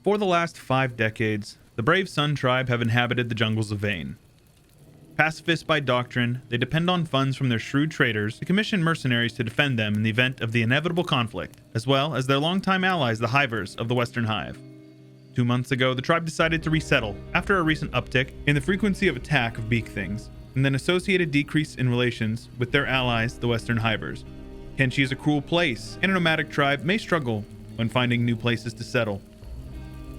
For the last 5 decades, the Brave Sun tribe have inhabited the jungles of Vane. Pacifists by doctrine, they depend on funds from their shrewd traders to commission mercenaries to defend them in the event of the inevitable conflict, as well as their longtime allies, the Hivers of the Western Hive. 2 months ago, the tribe decided to resettle after a recent uptick in the frequency of attack of beak things, and an associated decrease in relations with their allies, the Western Hivers. Kenshi is a cruel place, and a nomadic tribe may struggle when finding new places to settle.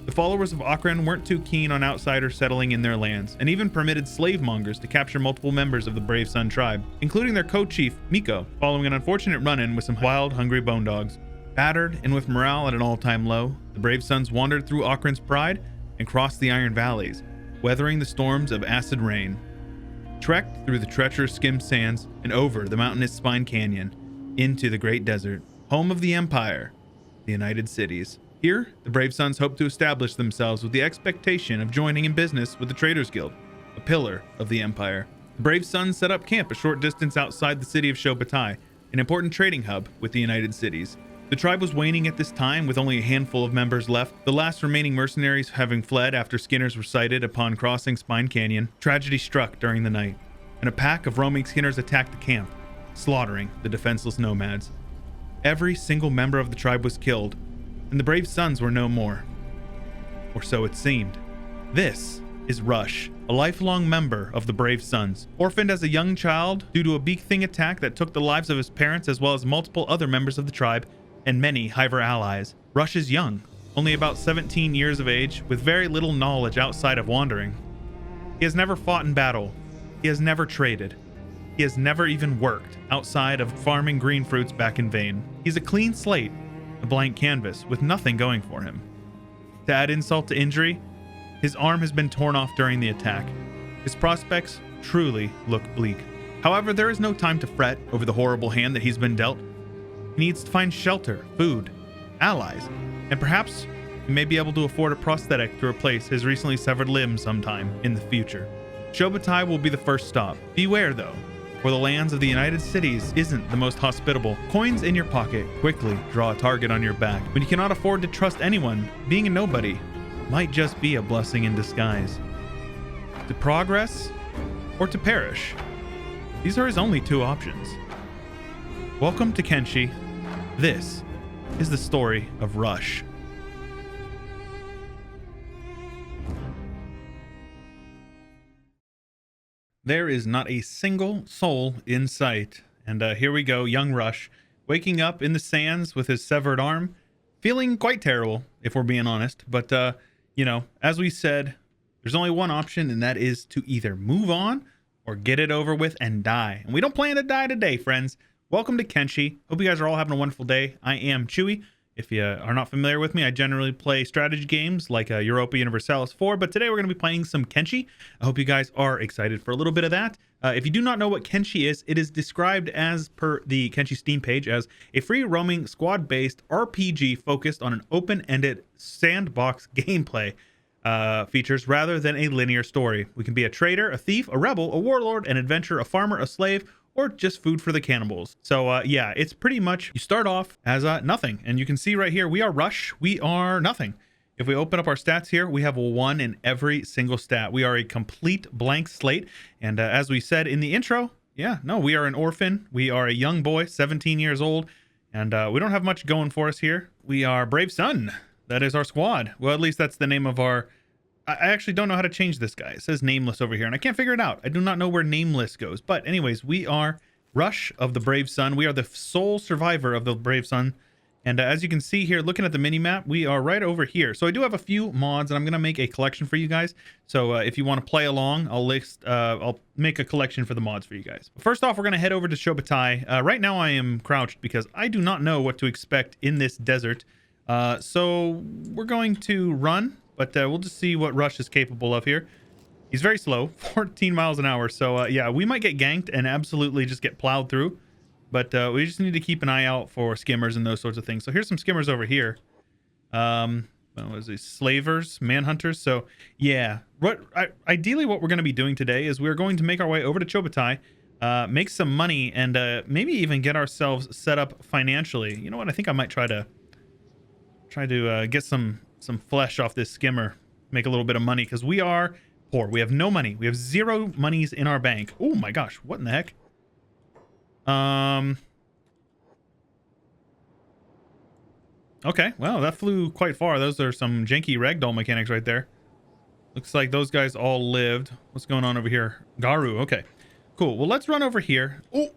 The followers of Akran weren't too keen on outsiders settling in their lands, and even permitted slave mongers to capture multiple members of the Brave Sun tribe, including their co-chief, Miko, following an unfortunate run-in with some wild, hungry bone dogs. Battered and with morale at an all-time low, the Brave Suns wandered through Akran's pride and crossed the Iron Valleys, weathering the storms of acid rain. Trekked through the treacherous skim sands and over the mountainous Spine Canyon, into the Great Desert, home of the Empire, the United Cities. Here, the Brave Suns hope to establish themselves with the expectation of joining in business with the Traders Guild, a pillar of the Empire. The Brave Suns set up camp a short distance outside the city of Shobatai, an important trading hub with the United Cities. The tribe was waning at this time, with only a handful of members left, the last remaining mercenaries having fled after skinners were sighted upon crossing Spine Canyon. Tragedy struck during the night, and a pack of roaming skinners attacked the camp, slaughtering the defenseless nomads. Every single member of the tribe was killed, and the Brave Suns were no more. Or so it seemed. This is Rush, a lifelong member of the Brave Suns. Orphaned as a young child due to a beak thing attack that took the lives of his parents as well as multiple other members of the tribe and many Hiver allies. Rush is young, only about 17 years of age, with very little knowledge outside of wandering. He has never fought in battle. He has never traded. He has never even worked outside of farming green fruits back in Vane. He's a clean slate, a blank canvas with nothing going for him. To add insult to injury, his arm has been torn off during the attack. His prospects truly look bleak. However, there is no time to fret over the horrible hand that he's been dealt. He needs to find shelter, food, allies, and perhaps he may be able to afford a prosthetic to replace his recently severed limb sometime in the future. Shobatai will be the first stop. Beware though, for the lands of the United Cities isn't the most hospitable. Coins in your pocket quickly draw a target on your back. When you cannot afford to trust anyone, being a nobody might just be a blessing in disguise. To progress or to perish, these are his only 2 options. Welcome to Kenshi. This is the story of Rush. There is not a single soul in sight. And here we go, young Rush, waking up in the sands with his severed arm, feeling quite terrible, if we're being honest. But, as we said, there's only one option, and that is to either move on or get it over with and die. And we don't plan to die today, friends. Welcome to Kenshi. Hope you guys are all having a wonderful day. I am Chewy. If you are not familiar with me, I generally play strategy games like Europa Universalis 4, but today we're going to be playing some Kenshi. I hope you guys are excited for a little bit of that. If you do not know what Kenshi is, it is described as per the Kenshi Steam page as a free roaming squad-based RPG focused on an open-ended sandbox gameplay features rather than a linear story. We can be a trader, a thief, a rebel, a warlord, an adventurer, a farmer, a slave, or just food for the cannibals. So yeah, it's pretty much, you start off as nothing. And you can see right here, we are Rush, we are nothing. If we open up our stats here, we have a 1 in every single stat. We are a complete blank slate. And as we said in the intro, we are an orphan. We are a young boy, 17 years old. And we don't have much going for us here. We are Brave Sun. That is our squad. Well, at least that's the name of our... I actually don't know how to change this guy. It says Nameless over here, and I can't figure it out. I do not know where Nameless goes. But anyways, we are Rush of the Brave Sun. We are the sole survivor of the Brave Sun. And as you can see here, looking at the mini-map, we are right over here. So I do have a few mods, and I'm going to make a collection for you guys. So if you want to play along, I'll make a collection for the mods for you guys. First off, we're going to head over to Shobatai. Right now, I am crouched because I do not know what to expect in this desert. So we're going to run. But we'll just see what Rush is capable of here. He's very slow, 14 miles an hour. So, yeah, we might get ganked and absolutely just get plowed through. But we just need to keep an eye out for skimmers and those sorts of things. So here's some skimmers over here. What is these? Slavers, manhunters. So, yeah. Ideally, what we're going to be doing today is we're going to make our way over to Shobatai, make some money, and maybe even get ourselves set up financially. You know what? I think I might try to get some some flesh off this skimmer, make a little bit of money, because we are poor. We have no money. We have 0 monies in our bank. Oh my gosh, what in the heck? Okay, well, that flew quite far. Those are some janky ragdoll mechanics right there. Looks like those guys all lived. What's going on over here? Garu, okay. Cool, well, let's run over here. Oh,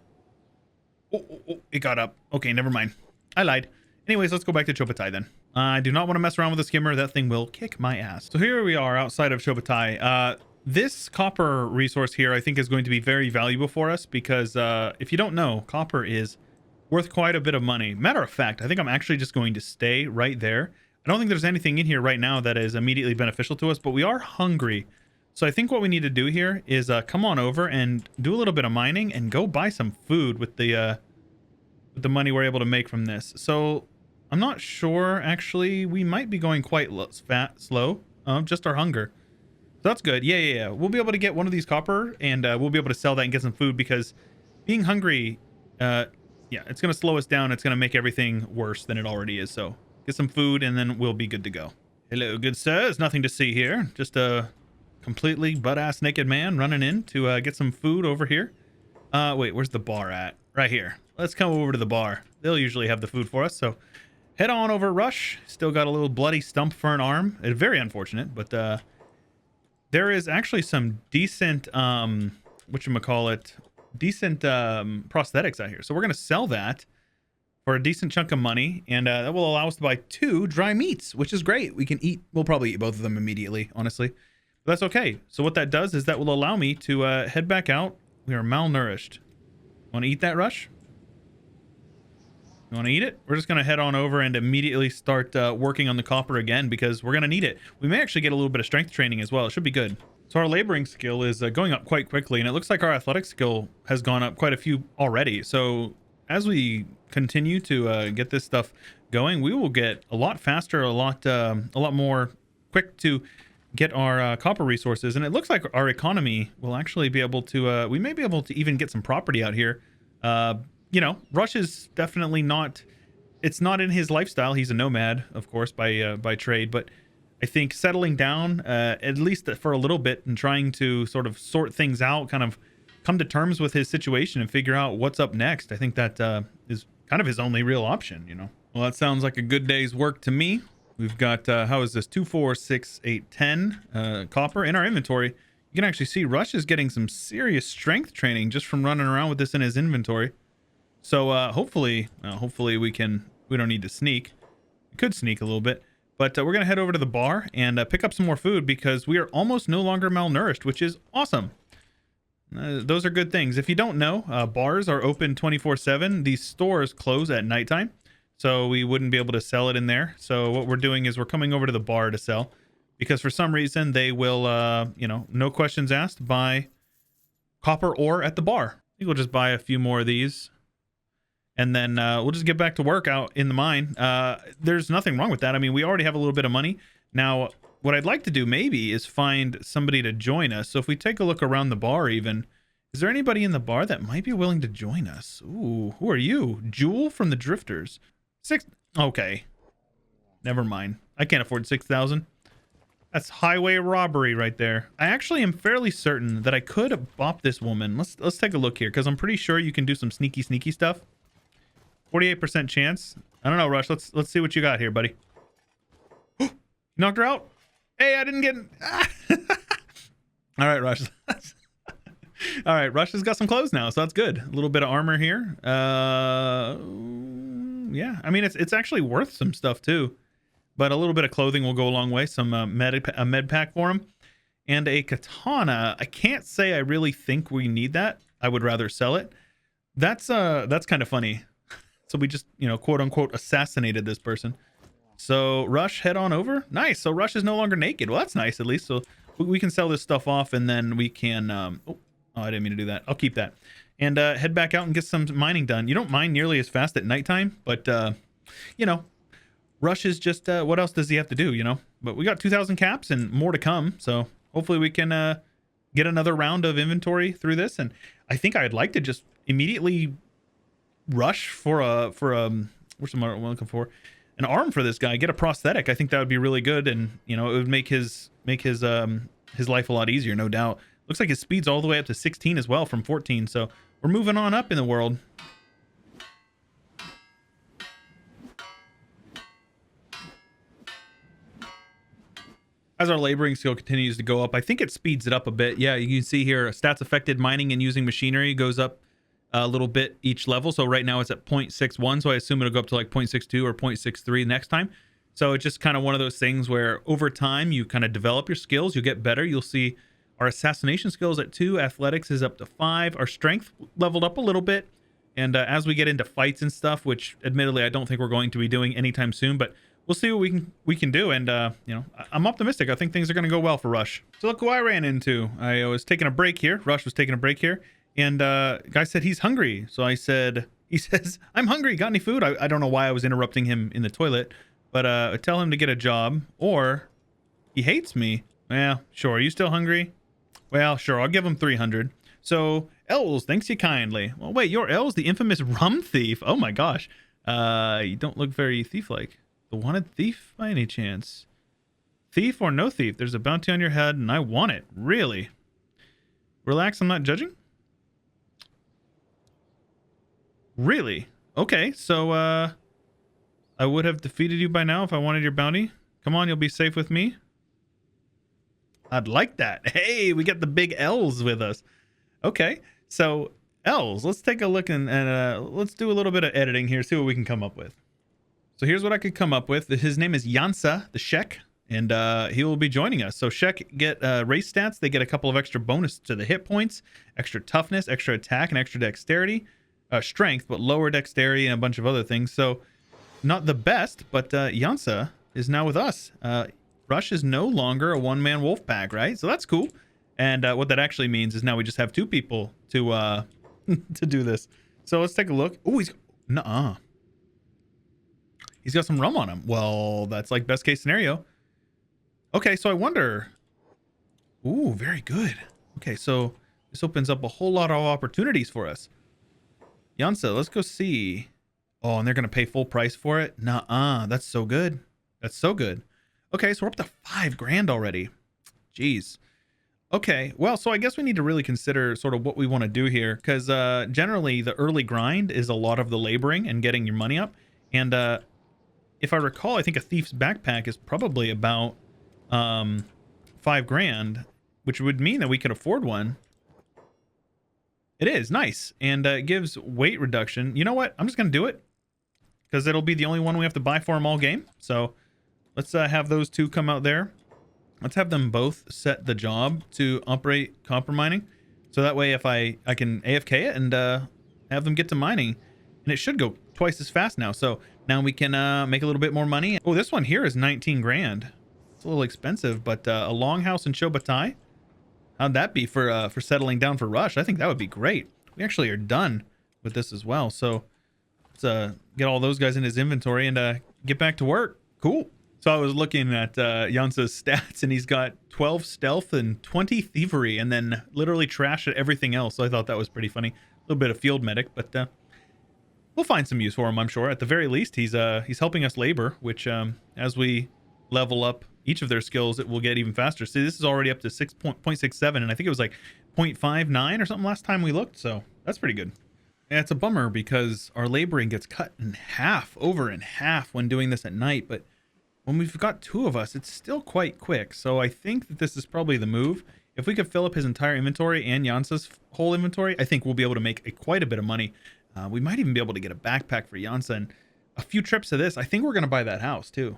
it got up. Okay, never mind. I lied. Anyways, let's go back to Chopatai then. I do not want to mess around with the skimmer. That thing will kick my ass. So here we are outside of Chopatai. This copper resource here, I think, is going to be very valuable for us because if you don't know, copper is worth quite a bit of money. Matter of fact, I think I'm actually just going to stay right there. I don't think there's anything in here right now that is immediately beneficial to us, but we are hungry. So I think what we need to do here is come on over and do a little bit of mining and go buy some food with the money we're able to make from this. So I'm not sure, actually. We might be going quite slow. Just our hunger. So that's good. Yeah. We'll be able to get one of these copper, and we'll be able to sell that and get some food, because being hungry, yeah, it's going to slow us down. It's going to make everything worse than it already is. So get some food, and then we'll be good to go. Hello, good sir. There's nothing to see here. Just a completely butt-ass naked man running in to get some food over here. Wait, where's the bar at? Right here. Let's come over to the bar. They'll usually have the food for us. So head on over, Rush. Still got a little bloody stump for an arm. Very unfortunate, but there is actually some decent, whatchamacallit, decent prosthetics out here. So we're going to sell that for a decent chunk of money, and that will allow us to buy 2 dry meats, which is great. We can eat, we'll probably eat both of them immediately, honestly. But that's okay. So what that does is that will allow me to head back out. We are malnourished. Want to eat that, Rush? You want to eat it? We're just going to head on over and immediately start working on the copper again, because we're going to need it. We may actually get a little bit of strength training as well. It should be good. So our laboring skill is going up quite quickly, and it looks like our athletic skill has gone up quite a few already. So as we continue to get this stuff going, we will get a lot faster, a lot more quick to get our copper resources. And it looks like our economy will actually be able to, we may be able to even get some property out here. You know, Rush is definitely not, it's not in his lifestyle. He's a nomad, of course, by trade, but I think settling down, at least for a little bit, and trying to sort of sort things out, kind of come to terms with his situation and figure out what's up next. I think that is kind of his only real option, you know. Well, that sounds like a good day's work to me. We've got, how is this? 2, 4, 6, 8, 10 copper in our inventory. You can actually see Rush is getting some serious strength training just from running around with this in his inventory. So hopefully we don't need to sneak. We could sneak a little bit, but we're going to head over to the bar and pick up some more food, because we are almost no longer malnourished, which is awesome. Those are good things. If you don't know, bars are open 24/7. These stores close at nighttime, so we wouldn't be able to sell it in there. So what we're doing is we're coming over to the bar to sell, because for some reason they will, you know, no questions asked, buy copper ore at the bar. I think we'll just buy a few more of these, and then we'll just get back to work out in the mine. There's nothing wrong with that. I mean, we already have a little bit of money. Now, what I'd like to do maybe is find somebody to join us. So if we take a look around the bar even, is there anybody in the bar that might be willing to join us? Ooh, who are you? Jewel from the Drifters. 6, okay. Never mind. I can't afford 6,000. That's highway robbery right there. I actually am fairly certain that I could bop this woman. Let's take a look here, because I'm pretty sure you can do some sneaky stuff. 48% chance. I don't know, Rush. Let's see what you got here, buddy. Knocked her out. Hey, I didn't get. All right, Rush. All right, Rush has got some clothes now, so that's good. A little bit of armor here. Yeah, I mean it's actually worth some stuff too, but a little bit of clothing will go a long way. Some a med pack for him, and a katana. I can't say I really think we need that. I would rather sell it. That's kind of funny. So we just, you know, quote unquote assassinated this person. So Rush, head on over. Nice. So Rush is no longer naked. Well, that's nice at least. So we can sell this stuff off, and then we can. Oh, I didn't mean to do that. I'll keep that, and head back out and get some mining done. You don't mine nearly as fast at nighttime, but you know, Rush is just what else does he have to do? You know. But we got 2,000 caps and more to come. So hopefully we can get another round of inventory through this. And I think I'd like to just immediately rush for what's the word I'm looking for? an arm for this guy, get a prosthetic. I think that would be really good, and you know, it would make his life a lot easier, no doubt. Looks like his speed's all the way up to 16 as well from 14, so we're moving on up in the world. As our laboring skill continues to go up, I think it speeds it up a bit. Yeah, you can see here, stats affected mining and using machinery goes up a little bit each level. So right now it's at 0.61, so I assume it'll go up to like 0.62 or 0.63 next time. So it's just kind of one of those things where over time you kind of develop your skills, you get better. You'll see our assassination skills at 2, athletics is up to 5, our strength leveled up a little bit. And as we get into fights and stuff, which admittedly I don't think we're going to be doing anytime soon, but we'll see what we can do. And you know, I'm optimistic. I think things are going to go well for Rush. So look who I ran into. I was taking a break here. Rush was taking a break here. And guy said he's hungry. So he says, I'm hungry. Got any food? I don't know why I was interrupting him in the toilet, but I tell him to get a job, or he hates me. Well, sure. Are you still hungry? Well, sure. I'll give him 300. So Els, thanks you kindly. Well, wait, you're Els, the infamous rum thief. Oh my gosh. You don't look very thief-like. The wanted thief by any chance? Thief or no thief? There's a bounty on your head and I want it. Really? Relax, I'm not judging. Really? Okay, so I would have defeated you by now if I wanted your bounty. Come on, you'll be safe with me. I'd like that. Hey, we got the big L's with us. Okay, so L's. Let's take a look and let's do a little bit of editing here, see what we can come up with. So here's what I could come up with. His name is Yansa, the Shek, and he will be joining us. So Shek get race stats. They get a couple of extra bonus to the hit points, extra toughness, extra attack, and extra dexterity. Strength, but lower dexterity and a bunch of other things. So not the best, but Yansa is now with us. Rush is no longer a one-man wolf pack, right? So that's cool. And what that actually means is now we just have 2 people to to do this. So let's take a look. Oh, he's got some rum on him. Well, that's like best case scenario. Okay, so I wonder. Ooh, very good. Okay, so this opens up a whole lot of opportunities for us. Yansa, let's go see. Oh, and they're going to pay full price for it? Nuh-uh. That's so good. That's so good. Okay, so we're up to 5 grand already. Jeez. Okay, well, so I guess we need to really consider sort of what we want to do here, because generally the early grind is a lot of the laboring and getting your money up. And if I recall, I think a thief's backpack is probably about 5 grand, which would mean that we could afford one. It is nice, and it gives weight reduction. You know what? I'm just gonna do it because it'll be the only one we have to buy for them all game. So let's have those 2 come out there. Let's have them both set the job to operate copper mining, so that way if I can AFK it and have them get to mining, and it should go twice as fast now. So now we can make a little bit more money. Oh, this one here is 19 grand. It's a little expensive, but a longhouse in Chobatai. How'd that be for settling down for Rush? I think that would be great. We actually are done with this as well. So let's get all those guys in his inventory and get back to work. Cool. So I was looking at Yansa's stats, and he's got 12 stealth and 20 thievery, and then literally trash at everything else. So I thought that was pretty funny. A little bit of field medic, but we'll find some use for him, I'm sure. At the very least, he's helping us labor, which as we level up each of their skills, it will get even faster. See, this is already up to 6.67, and I think it was like 0.59 or something last time we looked, so that's pretty good. Yeah, it's a bummer because our laboring gets cut in half, over in half when doing this at night, but when we've got 2 of us, it's still quite quick. So I think that this is probably the move. If we could fill up his entire inventory and Yansa's whole inventory, I think we'll be able to make quite a bit of money. We might even be able to get a backpack for Yansa and a few trips to this. I think we're going to buy that house too.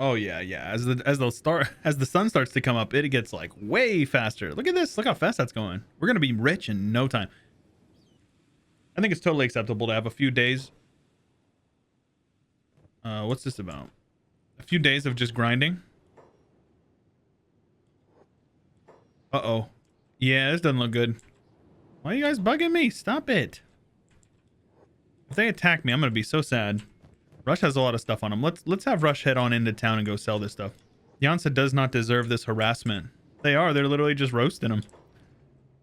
Oh yeah, yeah. As the sun starts to come up, it gets like way faster. Look at this. Look how fast that's going. We're gonna be rich in no time. I think it's totally acceptable to have a few days. What's this about? A few days of just grinding. Uh-oh. Yeah, this doesn't look good. Why are you guys bugging me? Stop it. If they attack me, I'm gonna be so sad. Rush has a lot of stuff on him. Let's have Rush head on into town and go sell this stuff. Yansa does not deserve this harassment. They are. They're literally just roasting him.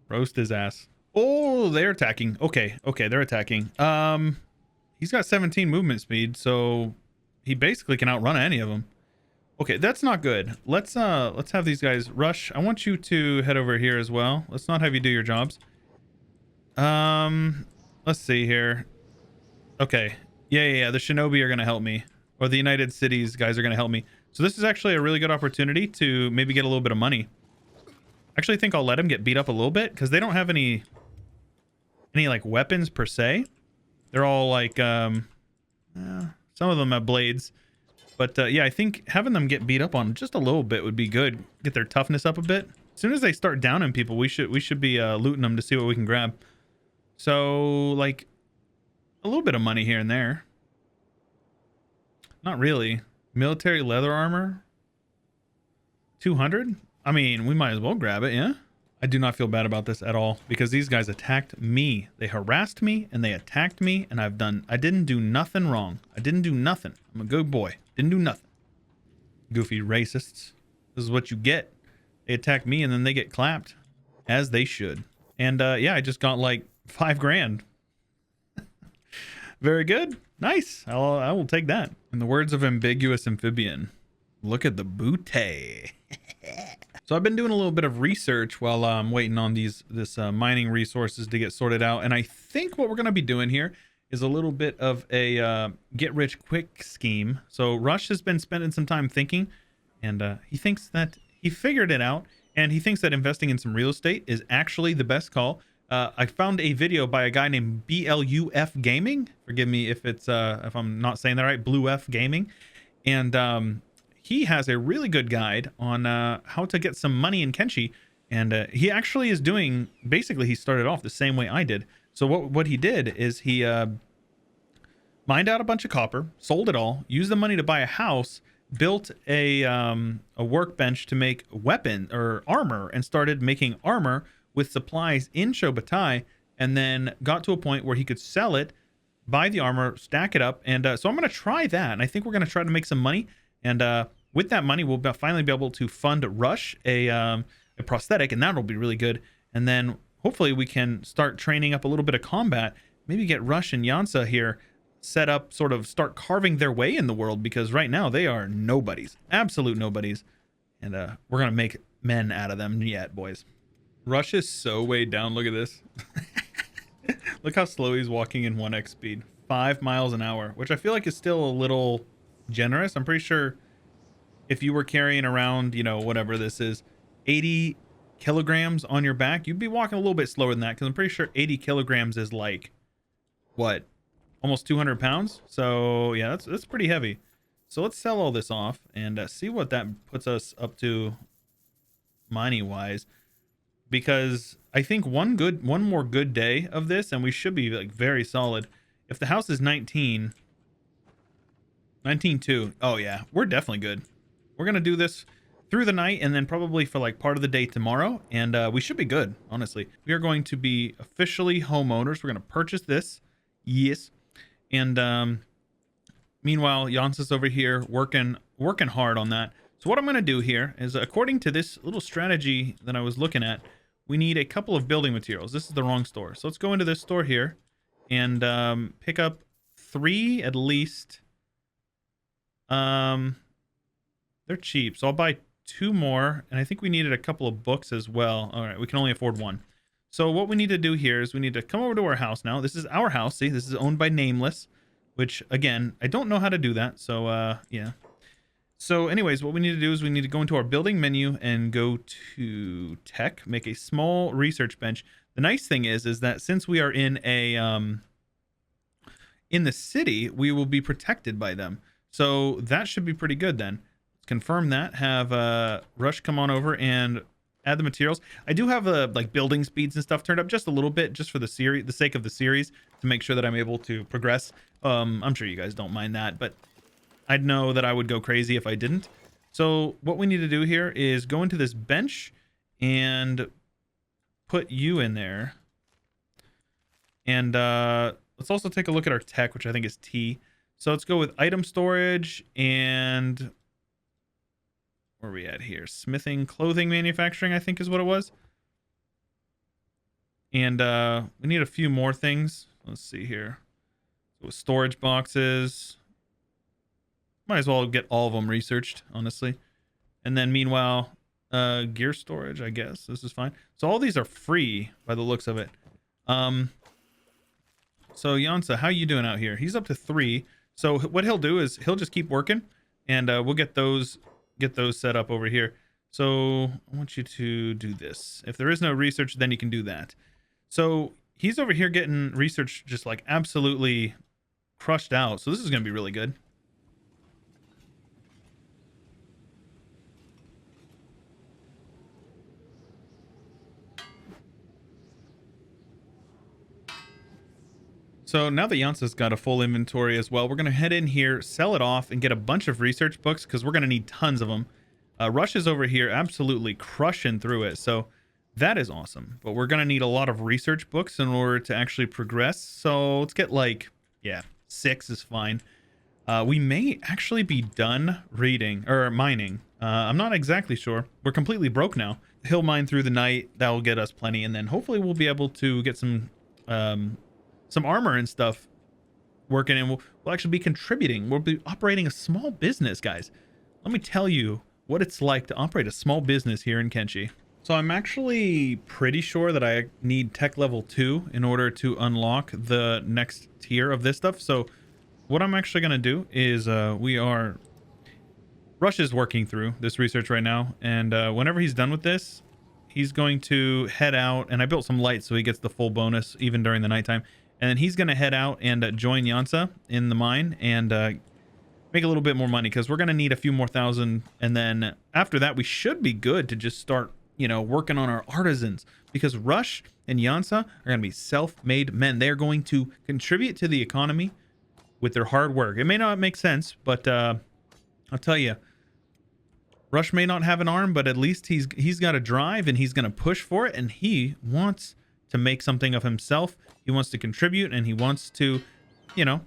Roast his ass. Oh, they're attacking. Okay, they're attacking. He's got 17 movement speed, so he basically can outrun any of them. Okay, that's not good. Let's have these guys rush. I want you to head over here as well. Let's not have you do your jobs. Let's see here. Okay. Yeah. The Shinobi are gonna help me, or the United Cities guys are gonna help me. So this is actually a really good opportunity to maybe get a little bit of money. Actually, I think I'll let them get beat up a little bit because they don't have any like weapons per se. They're all like some of them have blades, but yeah, I think having them get beat up on just a little bit would be good. Get their toughness up a bit. As soon as they start downing people, we should be looting them to see what we can grab. So like a little bit of money here and there. Not really. Military leather armor. 200. I mean, we might as well grab it, yeah? I do not feel bad about this at all because these guys attacked me. They harassed me and they attacked me, and I didn't do nothing wrong. I didn't do nothing. I'm a good boy. Didn't do nothing. Goofy racists. This is what you get. They attack me and then they get clapped, as they should. And yeah, I just got like 5 grand. Very good. Nice. I will take that. In the words of Ambiguous Amphibian, look at the booty. So I've been doing a little bit of research while I'm waiting on this mining resources to get sorted out. And I think what we're going to be doing here is a little bit of a get rich quick scheme. So Rush has been spending some time thinking, and he thinks that he figured it out. And he thinks that investing in some real estate is actually the best call. I found a video by a guy named BLUF Gaming. Forgive me if I'm not saying that right. Blue F Gaming. And he has a really good guide on how to get some money in Kenshi. And he actually is doing, basically he started off the same way I did. So what he did is he mined out a bunch of copper, sold it all, used the money to buy a house, built a workbench to make weapon or armor, and started making armor with supplies in Shobutai, and then got to a point where he could sell it, buy the armor, stack it up. And so I'm going to try that. And I think we're going to try to make some money. And with that money, we'll finally be able to fund Rush a prosthetic, and that'll be really good. And then hopefully we can start training up a little bit of combat, maybe get Rush and Yansa here set up, sort of start carving their way in the world, because right now they are nobodies, absolute nobodies. And we're going to make men out of them yet, boys. Rush is so weighed down. Look at this. Look how slow he's walking in 1x speed. 5 miles an hour, which I feel like is still a little generous. I'm pretty sure if you were carrying around, you know, whatever this is, 80 kilograms on your back, you'd be walking a little bit slower than that, because I'm pretty sure 80 kilograms is like, what, almost 200 pounds? So yeah, that's pretty heavy. So let's sell all this off and see what that puts us up to mining wise, because I think one more good day of this and we should be like very solid. If the house is 19.2, oh yeah, we're definitely good. We're gonna do this through the night and then probably for like part of the day tomorrow, and we should be good. Honestly, we are going to be officially homeowners. We're gonna purchase this, yes. And meanwhile, Jansa's over here working hard on that. So what I'm going to do here is, according to this little strategy that I was looking at, we need a couple of building materials. This is the wrong store. So let's go into this store here and pick up 3 at least. They're cheap, so I'll buy 2 more. And I think we needed a couple of books as well. All right, we can only afford 1. So what we need to do here is we need to come over to our house now. This is our house. See, this is owned by Nameless, which, again, I don't know how to do that. So, yeah. So, anyways, what we need to do is we need to go into our building menu and go to tech, make a small research bench. The nice thing is that since we are in the city, we will be protected by them. So that should be pretty good then. Let's confirm that. Have Rush come on over and add the materials. I do have like building speeds and stuff turned up just a little bit, just for the sake of the series, to make sure that I'm able to progress. I'm sure you guys don't mind that, but I'd know that I would go crazy if I didn't. So what we need to do here is go into this bench and put you in there. And let's also take a look at our tech, which I think is T. So let's go with item storage and where are we at here? Smithing, clothing manufacturing, I think is what it was. And we need a few more things. Let's see here. So storage boxes. Might as well get all of them researched, honestly. And then meanwhile, gear storage, I guess. This is fine. So all these are free by the looks of it. So Yansa, how you doing out here? He's up to 3. So what he'll do is he'll just keep working, and we'll get those set up over here. So I want you to do this. If there is no research, then you can do that. So he's over here getting research just like absolutely crushed out. So this is going to be really good. So now that Yansa's got a full inventory as well, we're going to head in here, sell it off, and get a bunch of research books because we're going to need tons of them. Rush is over here absolutely crushing through it, so that is awesome. But we're going to need a lot of research books in order to actually progress. So let's get like, yeah, 6 is fine. We may actually be done reading or mining. I'm not exactly sure. We're completely broke now. He'll mine through the night. That will get us plenty, and then hopefully we'll be able to get some armor and stuff working, and we'll actually be contributing. We'll be operating a small business, guys. Let me tell you what it's like to operate a small business here in Kenshi. So I'm actually pretty sure that I need tech level 2 in order to unlock the next tier of this stuff. So what I'm actually going to do is Rush is working through this research right now, and whenever he's done with this, he's going to head out, and I built some lights so he gets the full bonus even during the nighttime. And then he's going to head out and join Yansa in the mine and make a little bit more money, because we're going to need a few more thousand. And then after that, we should be good to just start, you know, working on our artisans, because Rush and Yansa are going to be self-made men. They're going to contribute to the economy with their hard work. It may not make sense, but I'll tell you, Rush may not have an arm, but at least he's got a drive, and he's going to push for it, and he wants to make something of himself. He wants to contribute, and he wants to, you know,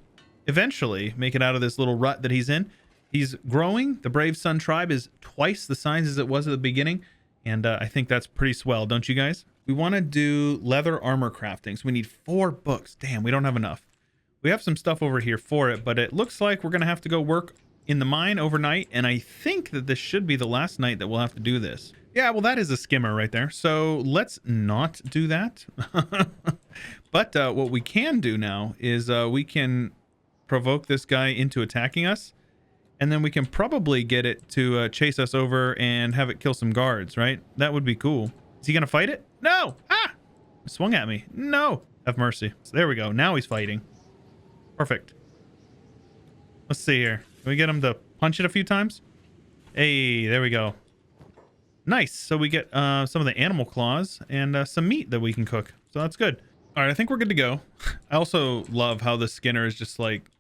eventually make it out of this little rut that he's in. He's growing. The Brave Sun tribe is twice the size as it was at the beginning, and I think that's pretty swell, don't you guys? We want to do leather armor crafting, so we need 4 books. Damn, we don't have enough. We have some stuff over here for it, but it looks like we're going to have to go work in the mine overnight, and I think that this should be the last night that we'll have to do this. Yeah, well, that is a skimmer right there, so let's not do that. But what we can do now is we can provoke this guy into attacking us, and then we can probably get it to chase us over and have it kill some guards, right? That would be cool. Is he gonna fight it? No! Ah! It swung at me. No! Have mercy. So there we go. Now he's fighting. Perfect. Let's see here. Can we get him to punch it a few times? Hey, there we go. Nice. So we get some of the animal claws and some meat that we can cook. So that's good. All right, I think we're good to go. I also love how the Skinner is just like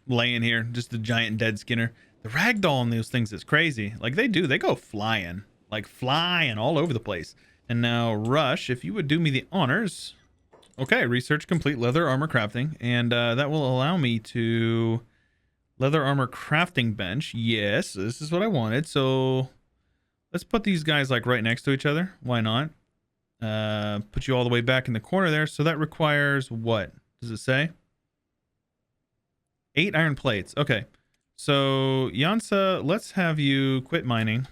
laying here, just a giant dead Skinner. The ragdoll in those things is crazy. Like they go flying, like flying all over the place. And now Rush, if you would do me the honors. Okay, research complete leather armor crafting, and that will allow me to leather armor crafting bench. Yes, this is what I wanted. So let's put these guys like right next to each other. Why not? Put you all the way back in the corner there. So that requires what? Does it say? 8 iron plates. Okay. So Yansa, let's have you quit mining.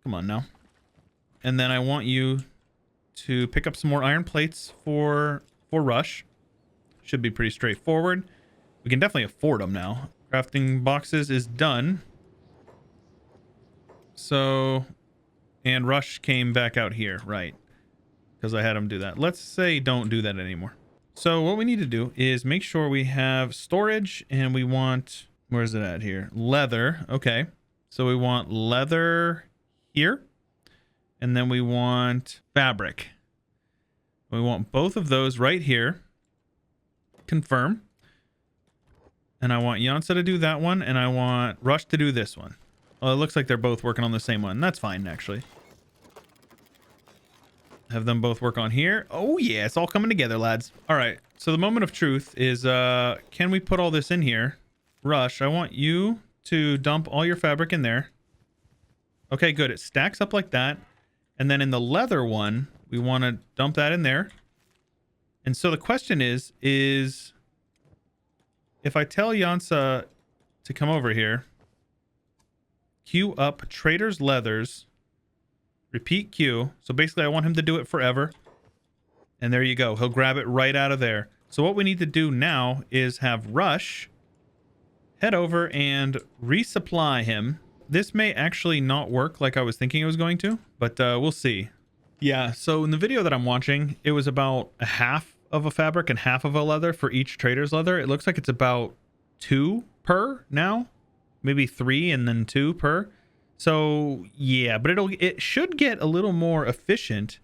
Come on now. And then I want you to pick up some more iron plates for Rush. Should be pretty straightforward. We can definitely afford them now. Crafting boxes is done. So, and Rush came back out here, right? Because I had him do that. Let's say don't do that anymore. So what we need to do is make sure we have storage, and we want, where's it at here? Leather. Okay. So we want leather here, and then we want fabric. We want both of those right here. Confirm. And I want Yansa to do that one, and I want Rush to do this one. Well, it looks like they're both working on the same one. That's fine, actually. Have them both work on here. Oh, yeah, it's all coming together, lads. All right, so the moment of truth is, can we put all this in here? Rush, I want you to dump all your fabric in there. Okay, good. It stacks up like that. And then in the leather one, we want to dump that in there. And so the question is if I tell Yansa to come over here, queue up Trader's Leathers, repeat queue. So basically I want him to do it forever. And there you go. He'll grab it right out of there. So what we need to do now is have Rush head over and resupply him. This may actually not work like I was thinking it was going to, but we'll see. Yeah, so in the video that I'm watching, it was about a half of a fabric and half of a leather for each trader's leather. It looks like it's about 2 per now, maybe 3 and then 2 per. So yeah, but it should get a little more efficient.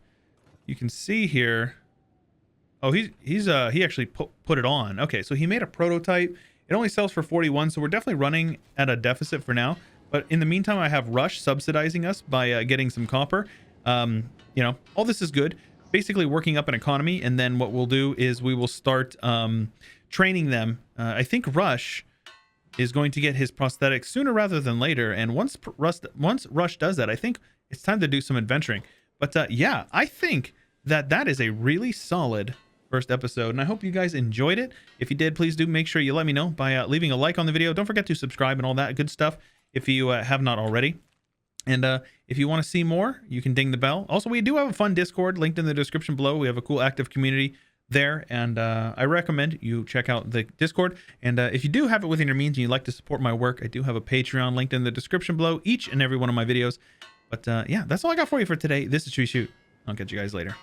You can see here. Oh, he actually put it on. Okay, so he made a prototype. It only sells for 41, so we're definitely running at a deficit for now. But in the meantime, I have Rush subsidizing us by getting some copper. You know, all this is good. Basically working up an economy, and then what we'll do is we will start training them. I think Rush is going to get his prosthetics sooner rather than later. And once Rush does that, I think it's time to do some adventuring. But yeah, I think that is a really solid first episode, and I hope you guys enjoyed it. If you did, please do make sure you let me know by leaving a like on the video. Don't forget to subscribe and all that good stuff if you have not already. And if you want to see more, you can ding the bell. Also, we do have a fun Discord linked in the description below. We have a cool active community there, and I recommend you check out the Discord. And if you do have it within your means and you'd like to support my work, I do have a Patreon linked in the description below each and every one of my videos. But yeah, that's all I got for you for today. This is Tree Shoot. I'll catch you guys later.